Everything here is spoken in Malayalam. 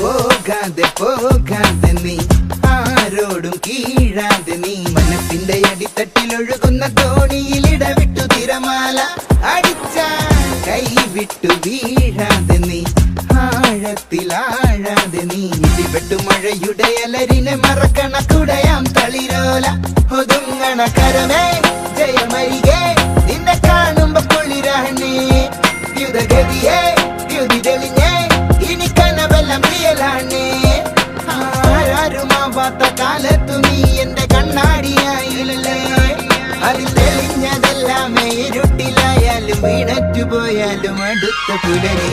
പോകാതെ പോകാതെ നീ ആരോടും കീഴാതെ നീ മനസ്സിന്റെ അടിത്തട്ടിലൊഴുകുന്ന തോണിയിൽ ഇടവിട്ടു തിരമാല അടിച്ച കൈവിട്ടു വീഴാതെ നീ ആഴത്തിലാഴാതെ നീ ഇടിപെട്ടു മഴയുടെ അലരിനെ മറക്കണ കുടയാം തളിരോല ഒതുങ്ങണ കരമേ ജയമരികെ നിന്നെ കാണുമ്പോ കുളിരാണേ യുദ്ധഗതിയെ ദ്യുതി തെളിഞ്ഞേ ഇനി കനവെല്ലാം പ്രിയലാണേ ആരുമാവാത്ത കാലത്തു നീ എന്റെ കണ്ണാടിയായില്ലേ അതിൽ തെളിഞ്ഞതെല്ലാമേ ഇരുട്ടിലായാലും വീണറ്റുപോയാലും അടുത്ത പുലരി